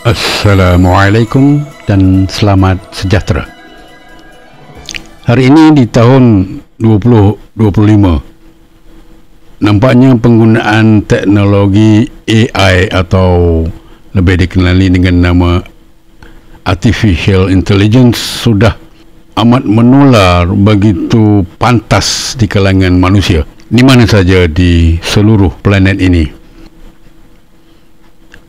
Assalamualaikum dan selamat sejahtera. Hari ini di tahun 2025, nampaknya penggunaan teknologi AI atau lebih dikenali dengan nama Artificial Intelligence sudah amat menular begitu pantas di kalangan manusia, di mana saja di seluruh planet ini.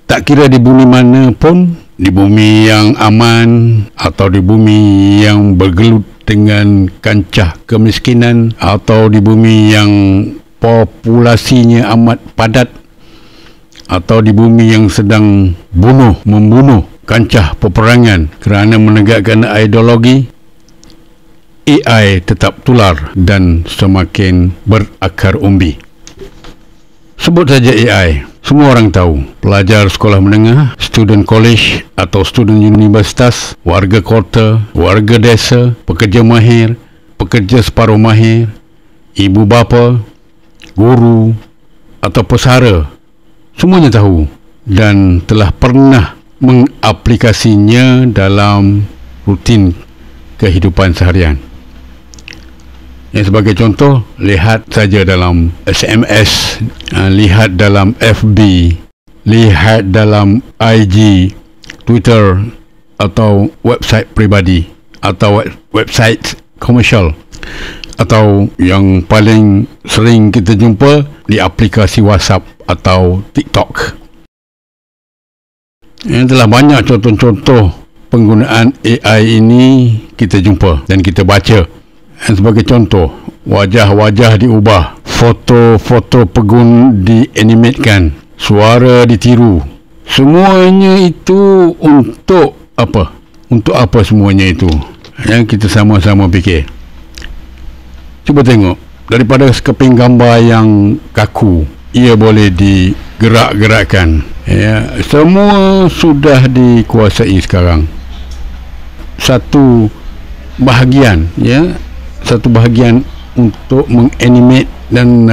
Tak kira di bumi mana pun, di bumi yang aman atau di bumi yang bergelut dengan kancah kemiskinan atau di bumi yang populasinya amat padat atau di bumi yang sedang membunuh kancah peperangan kerana menegakkan ideologi, AI tetap tular dan semakin berakar umbi. Sebut saja AI. Semua orang tahu, pelajar sekolah menengah, student college atau student universitas, warga kota, warga desa, pekerja mahir, pekerja separuh mahir, ibu bapa, guru atau pesara, semuanya tahu dan telah pernah mengaplikasinya dalam rutin kehidupan seharian. Yang sebagai contoh, lihat saja dalam SMS, lihat dalam FB, lihat dalam IG, Twitter atau website pribadi atau website komersial, atau yang paling sering kita jumpa di aplikasi WhatsApp atau TikTok. Telah banyak contoh-contoh penggunaan AI ini kita jumpa dan kita baca. Sebagai contoh, wajah-wajah diubah, foto-foto pegun dianimatkan, suara ditiru. Semuanya itu untuk apa? Untuk apa semuanya itu? Yang kita sama-sama fikir. Cuba tengok, daripada sekeping gambar yang kaku, ia boleh digerak-gerakkan. Ya, semua sudah dikuasai sekarang. Satu bahagian untuk menganimate dan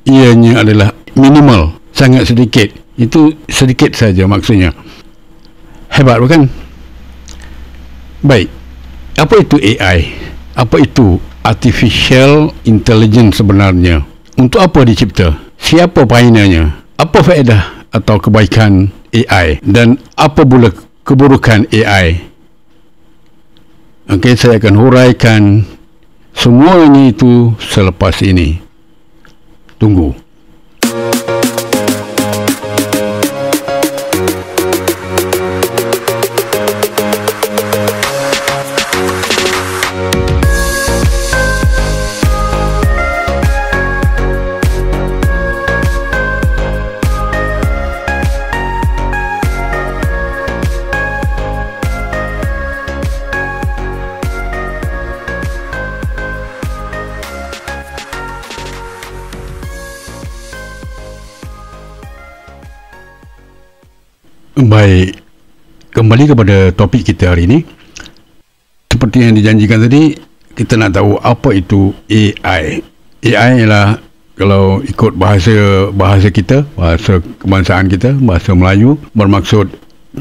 ianya adalah minimal, sangat sedikit. Itu sedikit saja maksudnya. Hebat bukan? Baik, apa itu AI? Apa itu Artificial Intelligence sebenarnya? Untuk apa dicipta? Siapa pionernya? Apa faedah atau kebaikan AI? Dan apa pula keburukan AI? Okey, saya akan huraikan semuanya itu selepas ini. Tunggu. Baik, kembali kepada topik kita hari ini. Seperti yang dijanjikan tadi, kita nak tahu apa itu AI. AI ialah, kalau ikut bahasa kita, bahasa kebangsaan kita, bahasa Melayu, bermaksud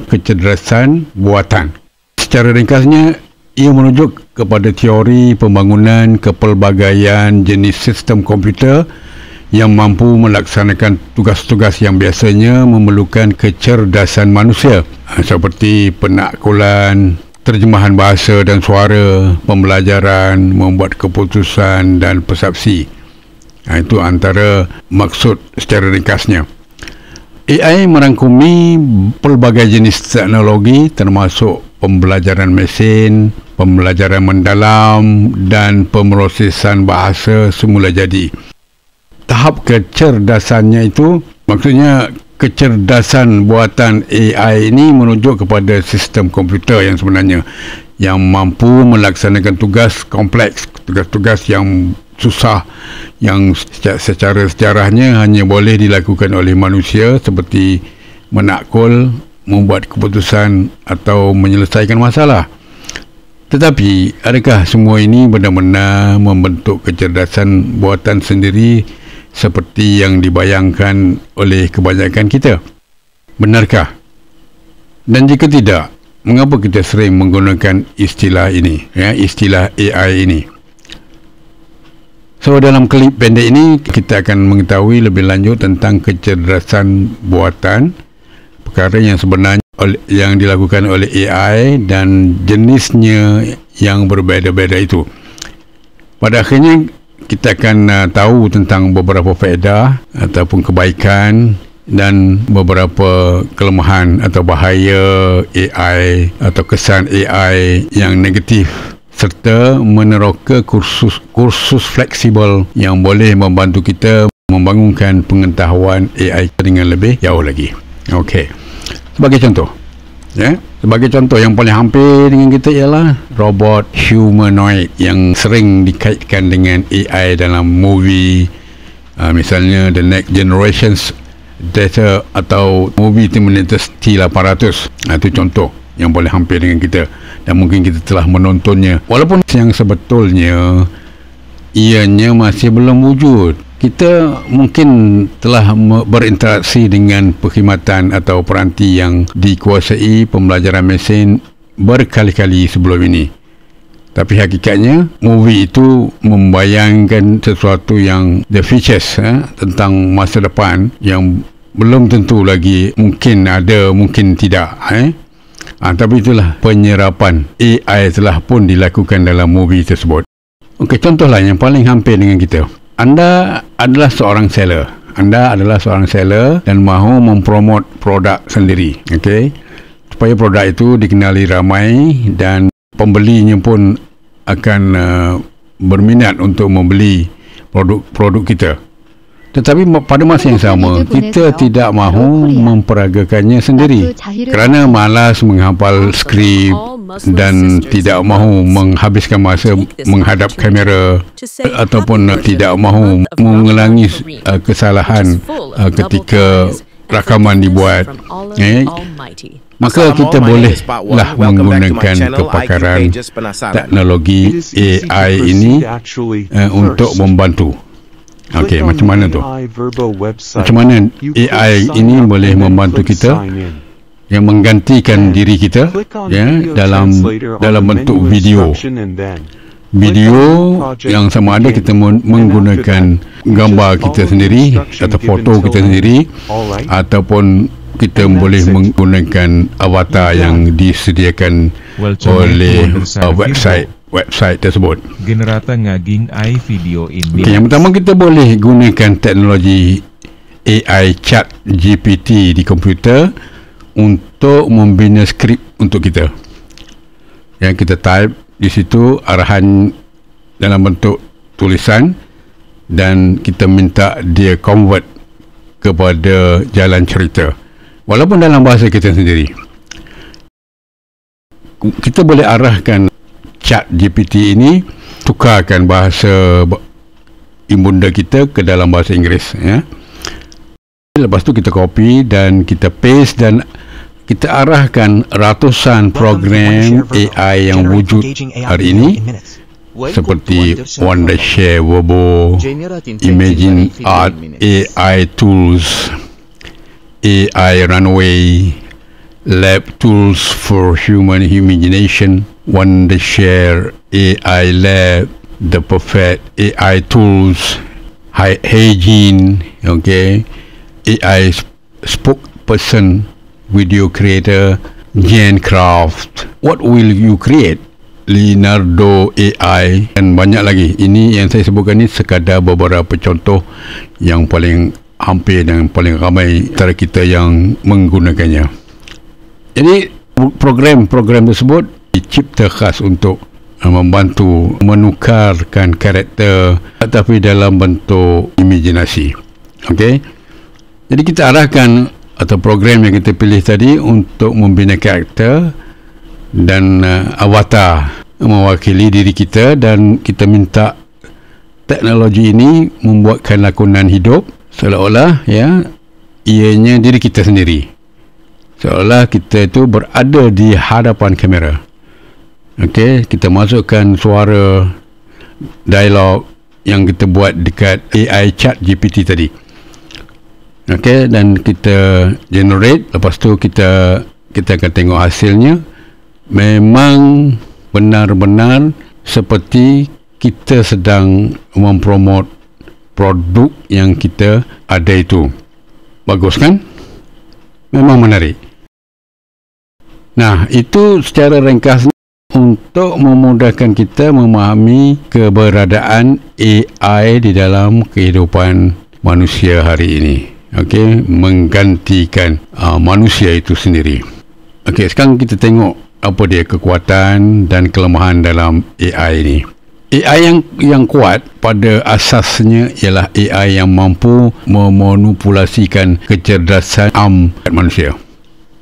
kecerdasan buatan. Secara ringkasnya, ia merujuk kepada teori pembangunan kepelbagaian jenis sistem komputer yang mampu melaksanakan tugas-tugas yang biasanya memerlukan kecerdasan manusia, seperti penaklukan, terjemahan bahasa dan suara, pembelajaran, membuat keputusan dan persepsi. Itu antara maksud secara ringkasnya. AI merangkumi pelbagai jenis teknologi termasuk pembelajaran mesin, pembelajaran mendalam dan pemrosesan bahasa semula jadi. Tahap kecerdasannya itu, maksudnya kecerdasan buatan AI ini merujuk kepada sistem komputer yang sebenarnya, yang mampu melaksanakan tugas kompleks, tugas-tugas yang susah, yang secara sejarahnya hanya boleh dilakukan oleh manusia, seperti menakul, membuat keputusan atau menyelesaikan masalah. Tetapi adakah semua ini benar-benar membentuk kecerdasan buatan sendiri seperti yang dibayangkan oleh kebanyakan kita? Benarkah? Dan jika tidak, mengapa kita sering menggunakan istilah ini, istilah AI ini? So, dalam klip pendek ini kita akan mengetahui lebih lanjut tentang kecerdasan buatan, perkara yang sebenarnya yang dilakukan oleh AI dan jenisnya yang berbeza-beza itu. Pada akhirnya kita akan tahu tentang beberapa faedah ataupun kebaikan dan beberapa kelemahan atau bahaya AI atau kesan AI yang negatif, serta meneroka kursus fleksibel yang boleh membantu kita membangunkan pengetahuan AI dengan lebih jauh lagi. Okey. Sebagai contoh, sebagai contoh yang paling hampir dengan kita ialah robot humanoid yang sering dikaitkan dengan AI dalam movie, misalnya The Next Generations Data atau movie Terminator T800. Itu contoh yang boleh hampir dengan kita dan mungkin kita telah menontonnya, walaupun yang sebetulnya ianya masih belum wujud. Kita mungkin telah berinteraksi dengan perkhidmatan atau peranti yang dikuasai pembelajaran mesin berkali-kali sebelum ini. Tapi hakikatnya movie itu membayangkan sesuatu yang the futures, tentang masa depan yang belum tentu lagi mungkin ada, mungkin tidak. Tapi itulah penyerapan AI telah pun dilakukan dalam movie tersebut. Okey, contohlah yang paling hampir dengan kita. Anda adalah seorang seller. Dan mahu mempromot produk sendiri. Okey, supaya produk itu dikenali ramai dan pembelinya pun akan berminat untuk membeli produk kita. Tetapi pada masa yang sama, kita tidak mahu memperagakannya sendiri kerana malas menghafal skrip dan tidak mahu menghabiskan masa menghadap kamera ataupun tidak mahu mengulangi kesalahan ketika rakaman dibuat. Maka kita bolehlah menggunakan kepakaran teknologi AI ini untuk membantu. Okey, macam mana tu? Macam mana AI ini boleh membantu kita yang menggantikan diri kita dalam bentuk video yang sama ada kita menggunakan gambar kita sendiri atau foto kita sendiri, ataupun kita boleh menggunakan avatar yang disediakan oleh website tersebut. Generata ngaging AI video ini. Okay, yang pertama, kita boleh gunakan teknologi AI Chat GPT di komputer untuk membina skrip untuk kita. Yang kita type di situ arahan dalam bentuk tulisan dan kita minta dia convert kepada jalan cerita, walaupun dalam bahasa kita sendiri. Kita boleh arahkan Chat GPT ini tukarkan bahasa ibunda kita ke dalam bahasa Inggeris, Lepas tu kita copy dan kita paste dan kita arahkan ratusan program AI yang wujud hari ini seperti Wondershare, Verbo, Imagine Art, AI Tools, AI Runway, Lab Tools for Human Imagination, Wondershare, AI Lab, The Perfect AI Tools, Hygiene, AI Spokesperson, Video Creator, Gencraft. What will you create? Leonardo AI dan banyak lagi. Ini yang saya sebutkan ni sekadar beberapa contoh yang paling hampir dan paling ramai antara kita yang menggunakannya. Jadi program-program tersebut dicipta khas untuk membantu menukarkan karakter tetapi dalam bentuk imajinasi. Okey. Jadi kita arahkan atau program yang kita pilih tadi untuk membina karakter dan avatar mewakili diri kita, dan kita minta teknologi ini membuatkan lakonan hidup seolah-olah ianya diri kita sendiri, seolah kita itu berada di hadapan kamera. Okey, kita masukkan suara dialog yang kita buat dekat AI Chat GPT tadi. Okey, dan kita generate, lepas tu kita kita akan tengok hasilnya memang benar-benar seperti kita sedang mempromot produk yang kita ada itu. Bagus kan? Memang menarik. Nah, itu secara ringkas untuk memudahkan kita memahami keberadaan AI di dalam kehidupan manusia hari ini. Okey, menggantikan manusia itu sendiri. Okey, sekarang kita tengok apa dia kekuatan dan kelemahan dalam AI ini. AI yang kuat pada asasnya ialah AI yang mampu memanipulasikan kecerdasan manusia.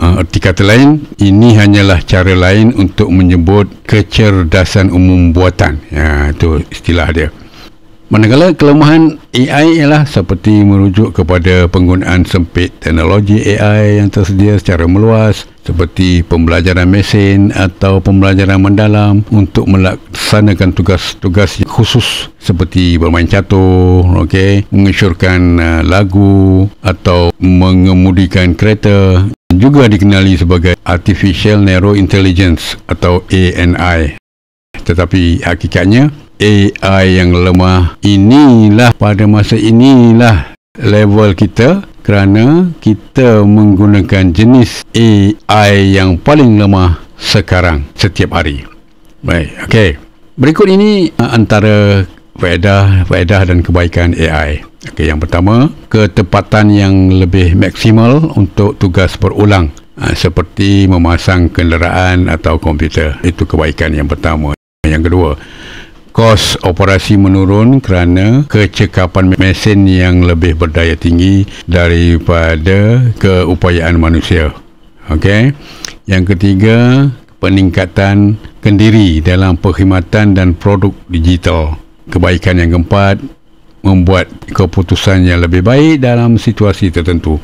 Arti kata lain, ini hanyalah cara lain untuk menyebut kecerdasan umum buatan. Itu istilah dia. Manakala kelemahan AI ialah seperti merujuk kepada penggunaan sempit teknologi AI yang tersedia secara meluas, seperti pembelajaran mesin atau pembelajaran mendalam untuk melaksanakan tugas-tugas khusus seperti bermain catur, mengesyorkan lagu atau mengemudikan kereta. Juga dikenali sebagai Artificial Narrow Intelligence atau ANI. Tetapi hakikatnya AI yang lemah inilah, pada masa inilah level kita, kerana kita menggunakan jenis AI yang paling lemah sekarang setiap hari. Baik, okey. Berikut ini antara faedah dan kebaikan AI. Okey, yang pertama, ketepatan yang lebih maksimal untuk tugas berulang, seperti memasang kenderaan atau komputer. Itu kebaikan yang pertama. Yang kedua, kos operasi menurun kerana kecekapan mesin yang lebih berdaya tinggi daripada keupayaan manusia. Okey. Yang ketiga, peningkatan kendiri dalam perkhidmatan dan produk digital. Kebaikan yang keempat, membuat keputusan yang lebih baik dalam situasi tertentu.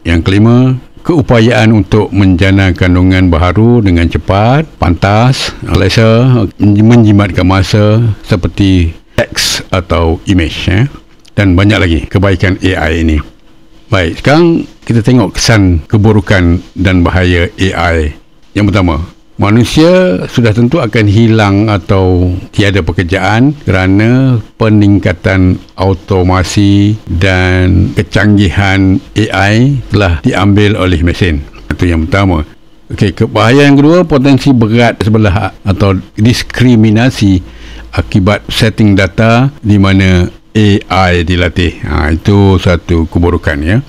Yang kelima, keupayaan untuk menjana kandungan baharu dengan cepat, pantas, selesa, menjimatkan masa seperti teks atau image, dan banyak lagi kebaikan AI ini. Baik, sekarang kita tengok kesan, keburukan dan bahaya AI. Yang pertama, manusia sudah tentu akan hilang atau tiada pekerjaan kerana peningkatan automasi dan kecanggihan AI telah diambil oleh mesin. Itu yang pertama. Okey, kebahayaan yang kedua, potensi berat sebelah atau diskriminasi akibat setting data di mana AI dilatih. Itu satu keburukan, ya.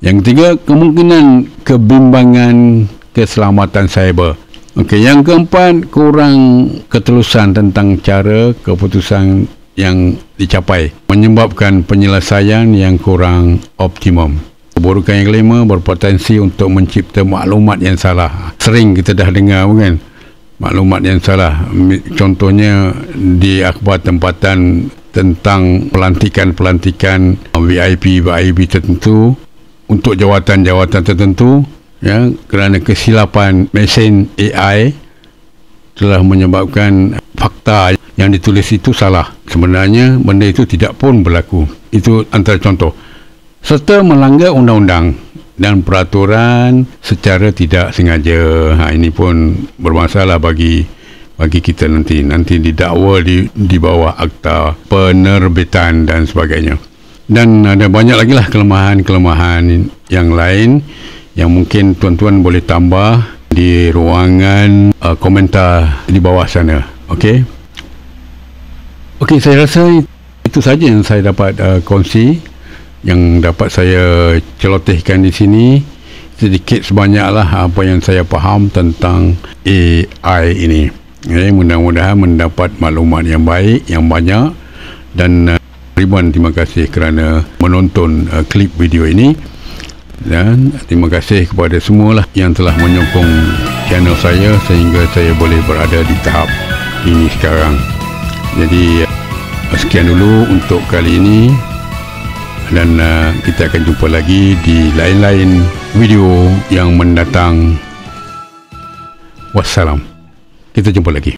Yang ketiga, kemungkinan kebimbangan keselamatan cyber. Okey, yang keempat, kurang ketelusan tentang cara keputusan yang dicapai, menyebabkan penyelesaian yang kurang optimum. Keburukan yang kelima, berpotensi untuk mencipta maklumat yang salah. Sering kita dah dengar, bukan? Maklumat yang salah. Contohnya di akhbar tempatan tentang pelantikan VIP tertentu untuk jawatan-jawatan tertentu. Ya, kerana kesilapan mesin AI telah menyebabkan fakta yang ditulis itu salah. Sebenarnya benda itu tidak pun berlaku. Itu antara contoh. Serta melanggar undang-undang dan peraturan secara tidak sengaja. Ini pun bermasalah bagi kita nanti didakwa di bawah akta penerbitan dan sebagainya. Dan ada banyak lagi lah kelemahan-kelemahan yang lain yang mungkin tuan-tuan boleh tambah di ruangan komentar di bawah sana. Okey, saya rasa itu saja yang saya dapat kongsi, yang dapat saya celotehkan di sini. Sedikit sebanyaklah apa yang saya faham tentang AI ini. Mudah-mudahan mendapat maklumat yang baik, yang banyak, dan ribuan terima kasih kerana menonton klip video ini. Dan terima kasih kepada semualah yang telah menyokong channel saya sehingga saya boleh berada di tahap ini sekarang. Jadi sekian dulu untuk kali ini, dan kita akan jumpa lagi di lain-lain video yang mendatang. Wassalam. Kita jumpa lagi.